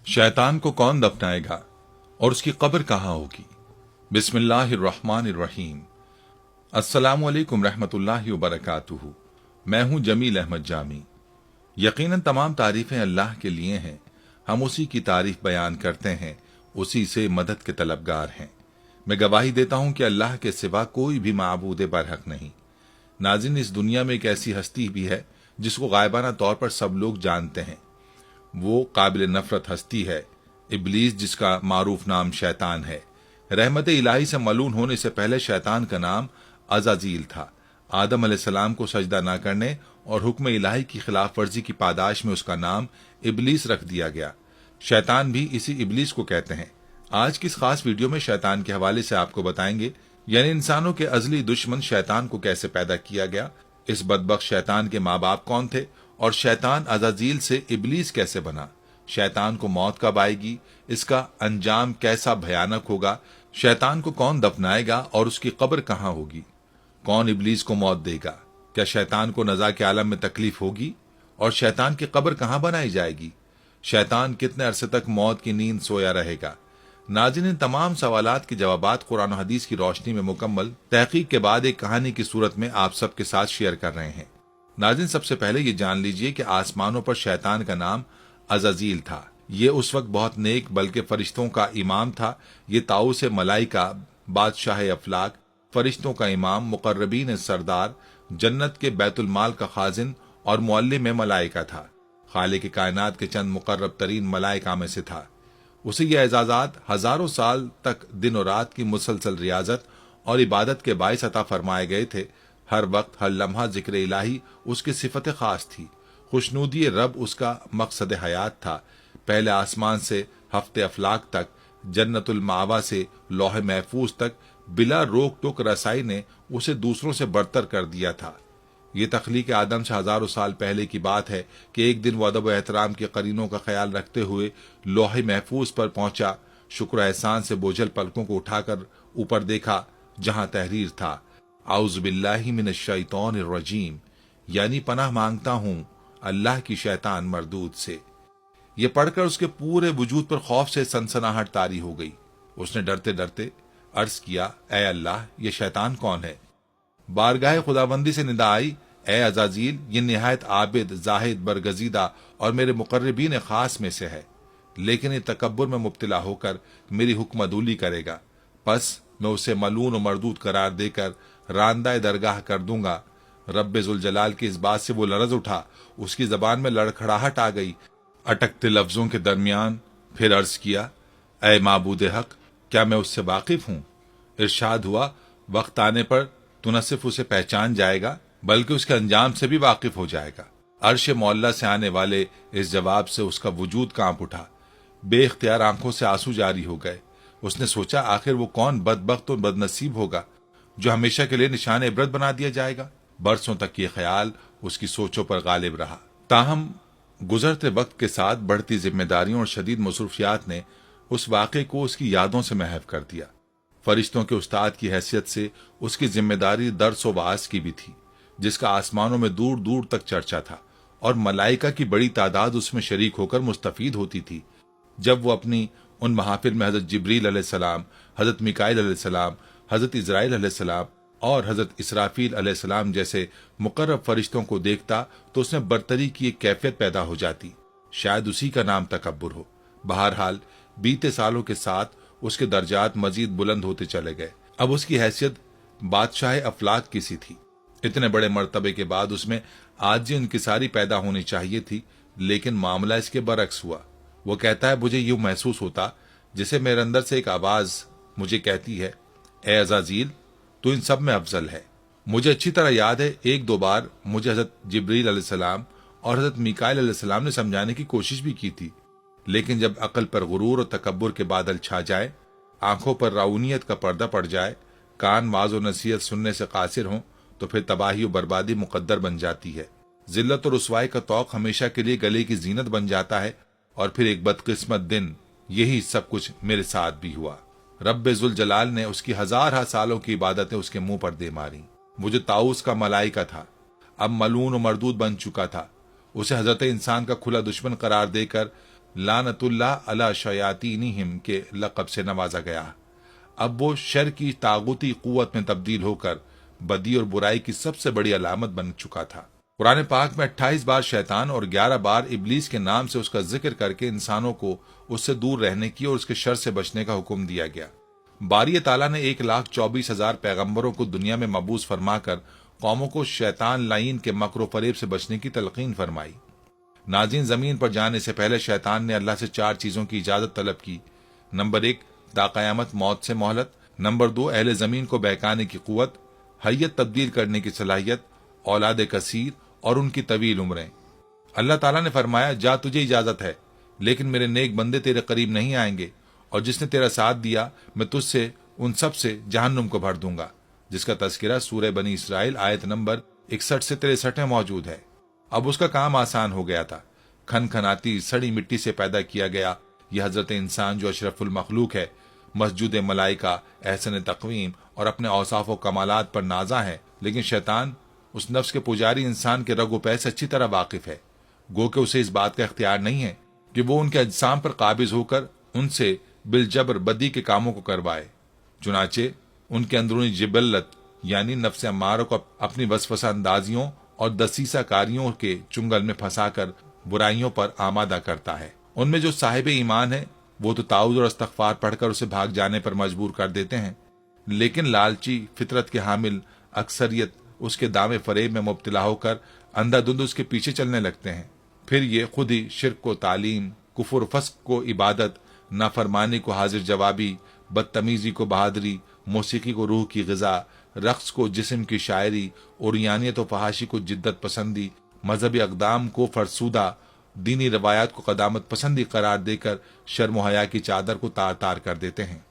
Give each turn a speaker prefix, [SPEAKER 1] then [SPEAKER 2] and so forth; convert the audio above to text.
[SPEAKER 1] शैतान को कौन दफनाएगा और उसकी कब्र कहाँ होगी। बिस्मिल्लाहिर्रहमानिर्रहीम। अस्सलामु अलैकुम रहमतुल्लाहि व बरकातुहू। मैं हूं जमील अहमद जामी। यकीनन तमाम तारीफें अल्लाह के लिए हैं। हम उसी की तारीफ बयान करते हैं, उसी से मदद के तलबगार हैं। मैं गवाही देता हूं कि अल्लाह के सिवा कोई भी माबूद बरहक नहीं। नाज़रीन, इस दुनिया में एक ऐसी हस्ती भी है जिसको गायबाना तौर पर सब लोग जानते हैं। वो काबिल नफरत हस्ती है इब्लीस, जिसका मारूफ नाम शैतान है। रहमत इलाही से मलून होने से पहले शैतान का नाम अज़ाज़ील था। आदम अलैहिस्सलाम को सजदा न करने और हुक्म इलाही की खिलाफ वर्जी की पादाश में उसका नाम इब्लीस रख दिया गया। शैतान भी इसी इब्लीस को कहते हैं। आज की इस खास वीडियो में शैतान के हवाले से आपको बताएंगे, यानी इंसानों के अजली दुश्मन शैतान को कैसे पैदा किया गया, इस बदबख्त शैतान के माँ बाप कौन थे, और शैतान अज़ाज़ील से इब्लीस कैसे बना। शैतान को मौत कब आएगी, इसका अंजाम कैसा भयानक होगा, शैतान को कौन दफनाएगा और उसकी कब्र कहाँ होगी, कौन इब्लीस को मौत देगा, क्या शैतान को नज़ा के आलम में तकलीफ होगी, और शैतान की कब्र कहाँ बनाई जाएगी, शैतान कितने अरसे तक मौत की नींद सोया रहेगा। नाज़रीन, इन तमाम सवालात के जवाबात कुरान और हदीस की रोशनी में मुकम्मल तहकीक के बाद एक कहानी की सूरत में आप सबके साथ शेयर कर रहे हैं। नाज़रीन, सबसे पहले ये जान लीजिए कि आसमानों पर शैतान का नाम अज़ाज़ील था। ये उस वक्त बहुत नेक बल्कि फरिश्तों का इमाम था। ये ताऊस मलाइका, बादशाह अफलाक, फरिश्तों का इमाम, मुकर्रबीन सरदार, जन्नत के बैतुल माल का खाजिन और मुअल्लिम मलाइका था। खालिक कायनात के चंद मुकर्रब तरीन मलाइका में से था। उसे ये एजाजात हजारों साल तक दिन और रात की मुसलसल रियाजत और इबादत के बाइस अता फरमाए गए थे। हर वक्त हर लम्हा जिक्र इलाही उसकी सिफत खास थी। खुशनूदी रब उसका मकसद हयात था। पहले आसमान से हफ्ते अफलाक तक, जन्नतुल मावा से लौह महफूज तक बिला रोक टोक रसाई ने उसे दूसरों से बरतर कर दिया था। ये तख्लीक आदम से हजारों साल पहले की बात है कि एक दिन वो अदब व एहतराम के करीनों का ख्याल रखते हुए लौह महफूज पर पहुंचा। शुक्र एहसान से बोझल पलकों को उठाकर ऊपर देखा, जहां तहरीर था, आउज़ बिल्लाहि मिनश शैतानिर रजीम, यानी पनाह मांगता हूं अल्लाह की शैतान मरदूद से। ये पढ़कर उसके पूरे वजूद पर खौफ से सनसनाहट तारी हो गई। उसने डरते डरते अर्ज किया, ए अल्लाह, ये शैतान कौन है। बारगाह खुदाबंदी से निदा आई, ए अज़ाज़ील, ये निहायत आबिद, जाहिद, बरगजीदा और मेरे मुकर्रबीन खास में से है, लेकिन ये तकब्बुर में मुब्तला होकर मेरी हुक्मदूली करेगा। बस मैं उसे मलून और मरदूद करार देकर रांदा दरगाह कर दूंगा। रब्बे जुल जलाल की इस बात से वो लरज उठा, उसकी जबान में लड़खड़ाहट आ गई। अटकते लफ्जों के दरमियान फिर अर्ज किया, ए माबूद हक, क्या मैं उससे वाकिफ हूं। इरशाद हुआ, वक्त आने पर तू न सिर्फ उसे पहचान जाएगा बल्कि उसके अंजाम से भी वाकिफ हो जाएगा। अर्श मौला से आने वाले इस जवाब से उसका वजूद कांप उठा। बेख्तियार आंखों से आंसू जारी हो गए। उसने सोचा, आखिर वो कौन बदबख्त और बदनसीब होगा जो हमेशा के लिए निशान इबरत बना दिया जाएगा। बरसों तक ये ख्याल उसकी सोचों पर गालिब रहा। ताहम गुजरते वक्त के साथ बढ़ती जिम्मेदारियों और शदीद मसरूफियात ने उस वाक़े को उसकी यादों से महव कर दिया। फरिश्तों के उस्ताद की हैसियत से उसकी जिम्मेदारी दर्स व वास की भी थी, जिसका आसमानों में दूर दूर तक चर्चा था और मलाइका की बड़ी तादाद उसमें शरीक होकर मुस्तफीद होती थी। जब वो अपनी उन महाफिल में हजरत जिब्रील अलैहिस्सलाम, हजरत मिकाईल अलैहिस्सलाम, हजरत इजराइल अलैहिस्सलाम और हजरत इसराफील अलैहिस्सलाम जैसे मुकर्रब फरिश्तों को देखता तो उसमें बरतरी की एक कैफियत पैदा हो जाती। शायद उसी का नाम तकब्बुर हो। बहरहाल बीते सालों के साथ उसके दर्जात मजीद बुलंद होते चले गए। अब उसकी हैसियत बादशाह अफलाक की सी थी। इतने बड़े मर्तबे के बाद उसमें आजी इंकिसारी पैदा होनी चाहिए थी, लेकिन मामला इसके बरक्स हुआ। वो कहता है, मुझे यूं महसूस होता जैसे मेरे अंदर से एक आवाज मुझे कहती है, ए अज़ाज़ील, तू इन सब में अफजल है। मुझे अच्छी तरह याद है, एक दो बार मुझे हजरत जिब्रील अलैहिस्सलाम और हजरत मिकाईल अलैहिस्सलाम ने समझाने की कोशिश भी की थी, लेकिन जब अकल पर गुरूर और तकब्बुर के बादल छा जाए, आंखों पर राउनियत का पर्दा पड़ जाए, कान वाज और नसीहत सुनने से कासिर हों, तो फिर तबाही और बर्बादी मुकद्दर बन जाती है। जिल्लत और रुसवाई का तौक हमेशा के लिए गले की जीनत बन जाता है। और फिर एक बदकिस्मत दिन यही सब कुछ मेरे साथ भी हुआ। रब्बे जुल जलाल ने उसकी हजार सालों की इबादतें उसके मुंह पर दे मारी। वो जो ताऊस का मलाइका था, अब मलून और मरदूद बन चुका था। उसे हजरत इंसान का खुला दुश्मन करार देकर लानतुल्लाह अला शयातीनिहिम के लक़ब से नवाजा गया। अब वो शर की तागुती कुव्वत में तब्दील होकर बदी और बुराई की सबसे बड़ी अलामत बन चुका था। कुरान पाक में 28 बार शैतान और 11 बार इब्लीस के नाम से उसका जिक्र करके इंसानों को उससे दूर रहने की और उसके शर से बचने का हुक्म दिया गया। बारी ताला ने 1,24,000 पैगंबरों को दुनिया में मबूस फरमाकर कौमों को शैतान लाइन के मकरो फरेब से बचने की तलकीन फरमाई। नाज़रीन, जमीन पर जाने से पहले शैतान ने अल्लाह से 4 चीजों की इजाजत तलब की। नंबर 1, ताक़यामत मौत से मोहलत। नंबर 2, अहले जमीन को बहकाने की कुव्वत, हैयत तब्दील करने की सलाहियत, औलाद कसीर और उनकी तवील उम्रें। अल्लाह ताला ने फरमाया, जा तुझे इजाजत है, लेकिन मेरे नेक बंदे तेरे करीब नहीं आएंगे, और जिसने तेरा साथ दिया मैं तुझसे उन सब से जहन्नुम को भर दूंगा, जिसका तज़किरा सूरह बनी इसराइल आयत नंबर 61 से 63 में मौजूद है। अब उसका काम आसान हो गया था। खनखनाती सड़ी मिट्टी से पैदा किया गया यह हजरत इंसान जो अशरफुल मखलूक है, मस्जूद मलाइका, एहसन तक़वीम और अपने औसाफ व कमालात पर नाजा है, लेकिन शैतान उस नफ्स के पुजारी इंसान के रगो पै से अच्छी तरह वाकिफ है। गो के उसे इस बात का इख्तियार नहीं है कि वो उनके अजसाम पर काबिज होकर उनसे बिलजबर बदी के कामों को करवाए। चुनाचे उनके अंदरूनी जिबल्लत यानी नफ्स अम्मारा को अपनी वसवसा अंदाजियों और दसीसा कारियों के चुंगल में फंसाकर बुराइयों पर आमादा करता है। उनमें जो साहिब ईमान है वो तो ताऊद और इस्तग़फ़ार पढ़कर उसे भाग जाने पर मजबूर कर देते हैं, लेकिन लालची फितरत के हामिल अक्सरियत उसके दामे फरेब में मुब्तला होकर अंधाधुंध उसके पीछे चलने लगते हैं। फिर ये खुद ही शिर्क को तालीम, कुफर फस्क को इबादत, नाफरमानी को हाजिर जवाबी, बदतमीजी को बहादुरी, मौसीकी को रूह की ग़िज़ा, रक्स को जिस्म की शायरी, उरियानियत व फहाशी को जिद्दत पसंदी, मजहबी अक़दाम को फरसूदा, दीनी रवायात को क़दामत पसंदी करार देकर शर्म हया की चादर को तार तार कर देते हैं।